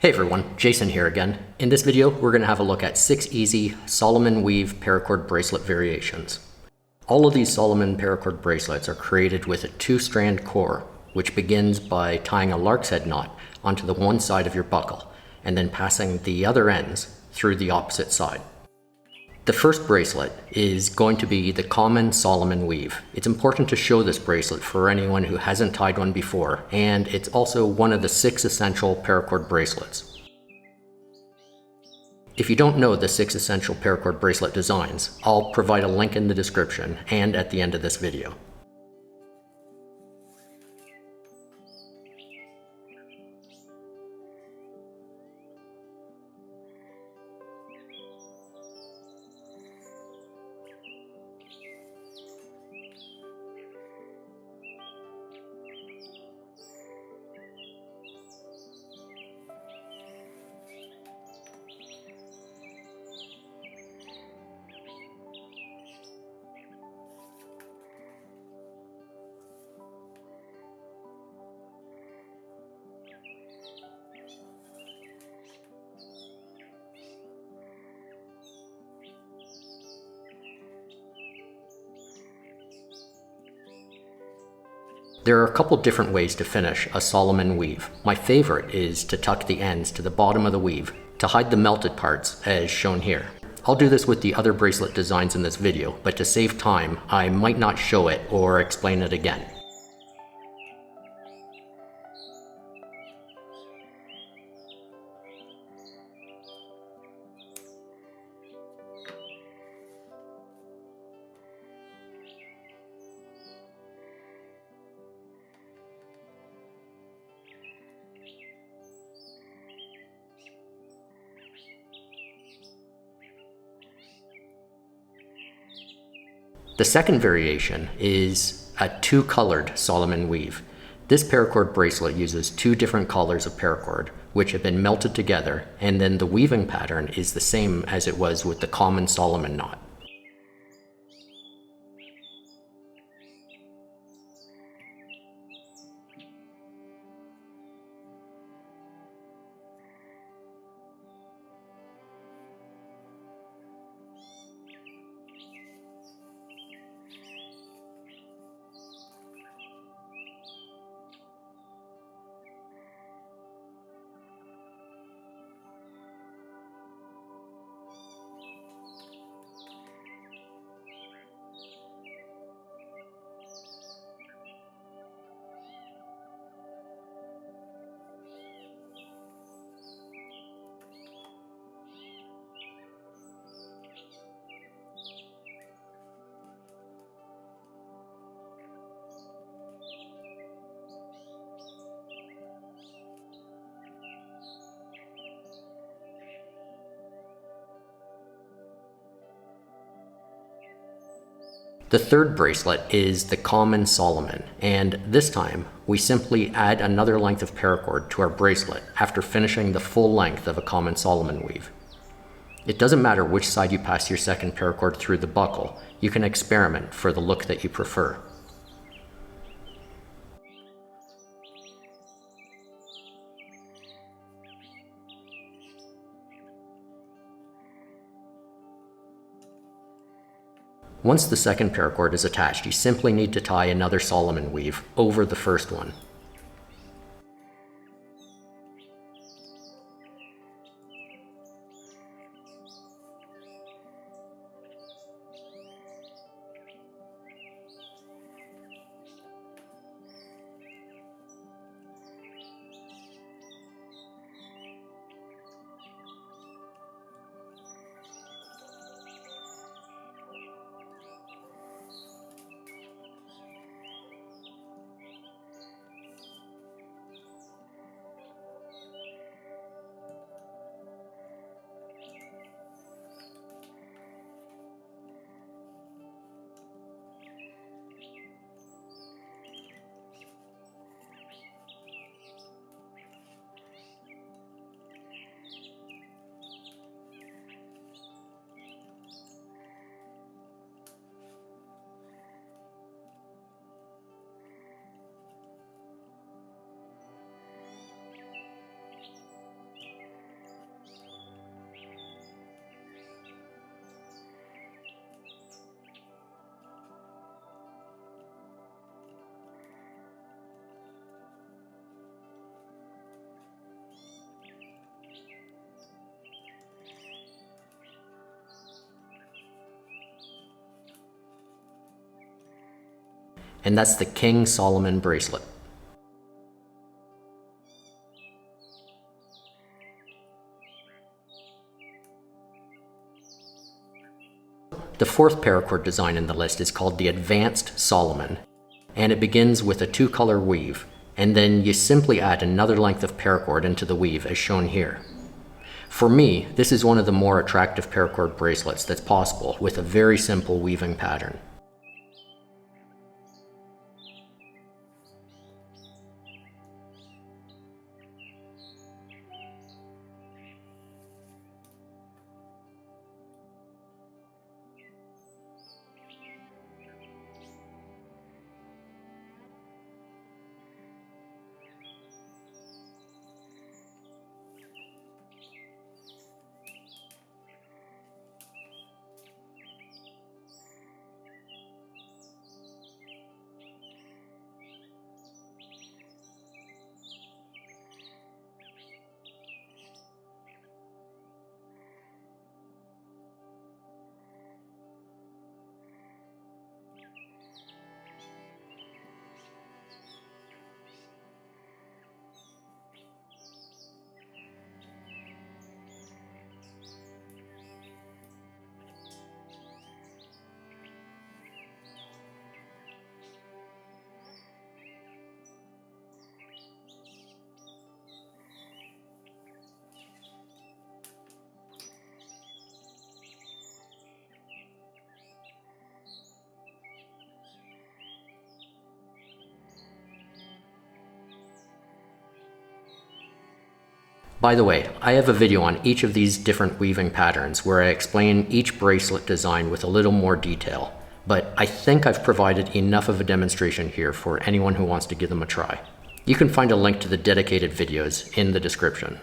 Hey everyone, Jason here again. In this video, we're going to have a look at 6 easy Solomon weave paracord bracelet variations. All of these Solomon paracord bracelets are created with a 2-strand core, which begins by tying a lark's head knot onto the one side of your buckle, and then passing the other ends through the opposite side. The first bracelet is going to be the common Solomon weave. It's important to show this bracelet for anyone who hasn't tied one before, and it's also one of the 6 essential paracord bracelets. If you don't know the 6 essential paracord bracelet designs, I'll provide a link in the description and at the end of this video. There are a couple different ways to finish a Solomon weave. My favorite is to tuck the ends to the bottom of the weave to hide the melted parts as shown here. I'll do this with the other bracelet designs in this video, but to save time, I might not show it or explain it again. The second variation is a 2-colored Solomon weave. This paracord bracelet uses 2 different colors of paracord, which have been melted together, and then the weaving pattern is the same as it was with the common Solomon knot. The third bracelet is the common Solomon, and this time we simply add another length of paracord to our bracelet after finishing the full length of a common Solomon weave. It doesn't matter which side you pass your second paracord through the buckle, you can experiment for the look that you prefer. Once the second paracord is attached, you simply need to tie another Solomon weave over the first one. and that's the King Solomon bracelet. The fourth paracord design in the list is called the Advanced Solomon, and it begins with a 2-color weave, and then you simply add another length of paracord into the weave as shown here. For me, this is one of the more attractive paracord bracelets that's possible with a very simple weaving pattern. By the way, I have a video on each of these different weaving patterns where I explain each bracelet design with a little more detail, but I think I've provided enough of a demonstration here for anyone who wants to give them a try. You can find a link to the dedicated videos in the description.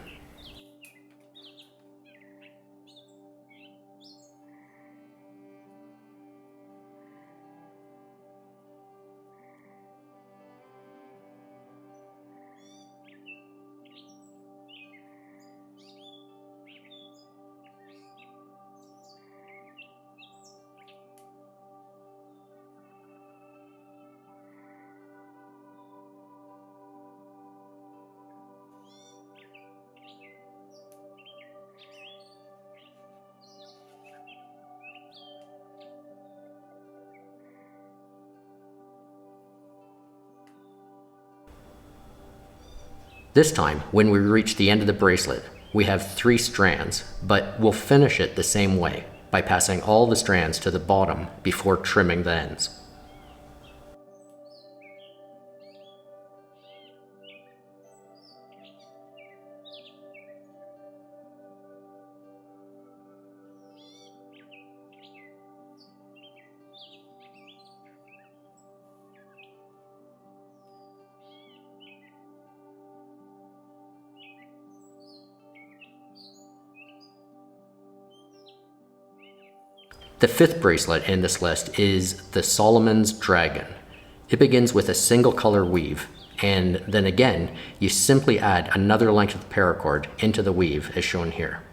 This time, when we reach the end of the bracelet, we have 3 strands, but we'll finish it the same way, by passing all the strands to the bottom before trimming the ends. The 5th bracelet in this list is the Solomon's Dragon. It begins with a single color weave, and then again, you simply add another length of paracord into the weave as shown here.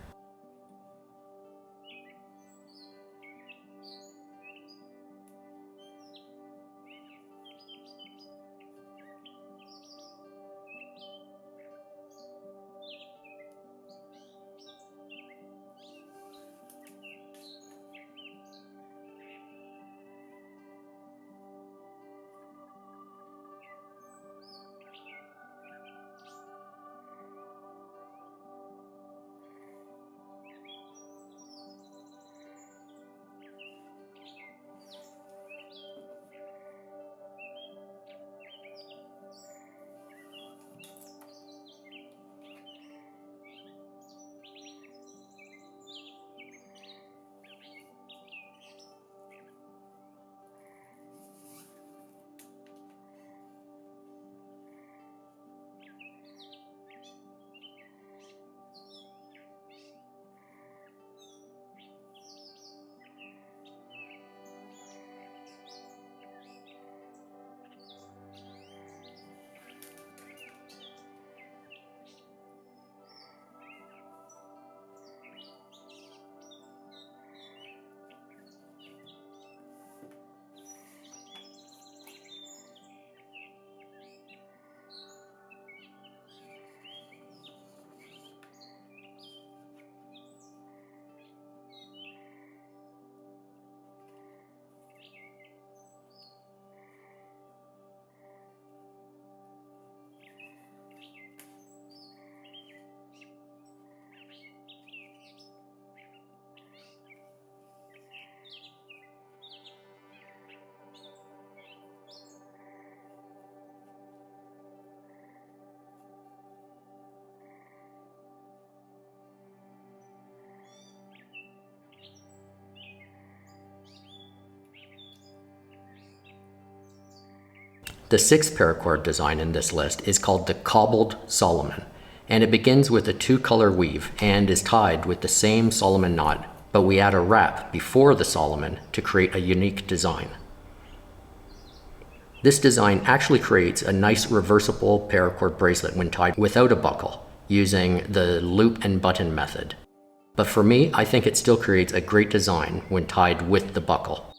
The sixth paracord design in this list is called the Cobbled Solomon, and it begins with a two-color weave and is tied with the same Solomon knot, but we add a wrap before the Solomon to create a unique design. This design actually creates a nice reversible paracord bracelet when tied without a buckle, using the loop and button method. But for me, I think it still creates a great design when tied with the buckle.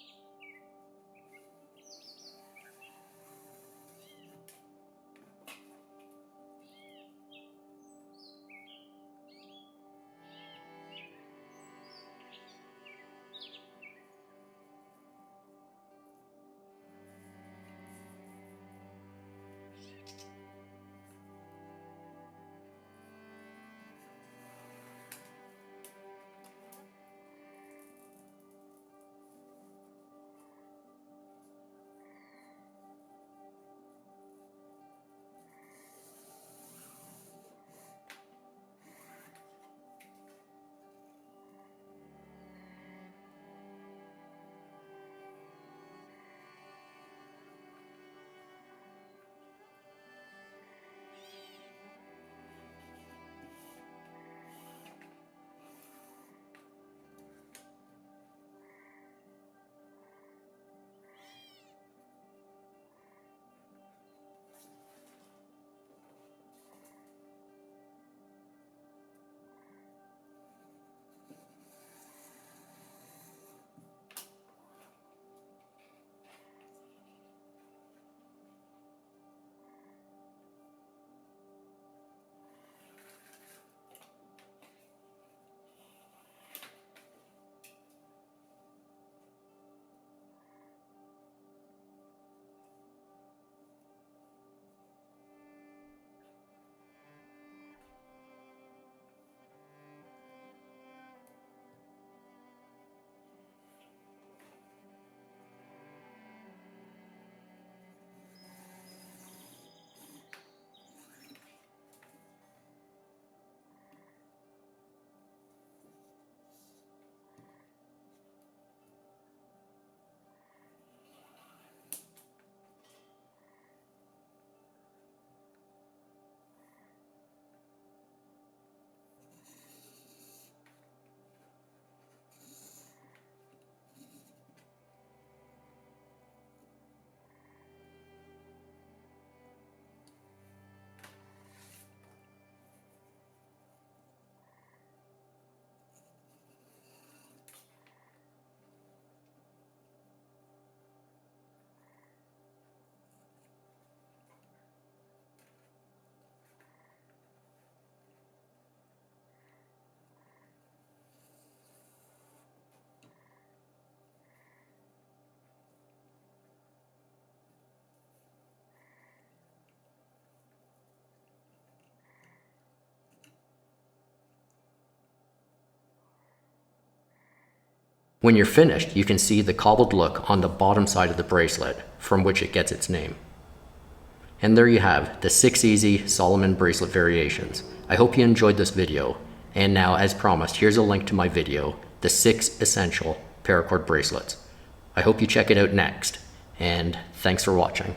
When you're finished, you can see the cobbled look on the bottom side of the bracelet, from which it gets its name. And there you have the 6 easy Solomon bracelet variations. I hope you enjoyed this video, and now, as promised, here's a link to my video, the 6 essential paracord bracelets. I hope you check it out next, and thanks for watching.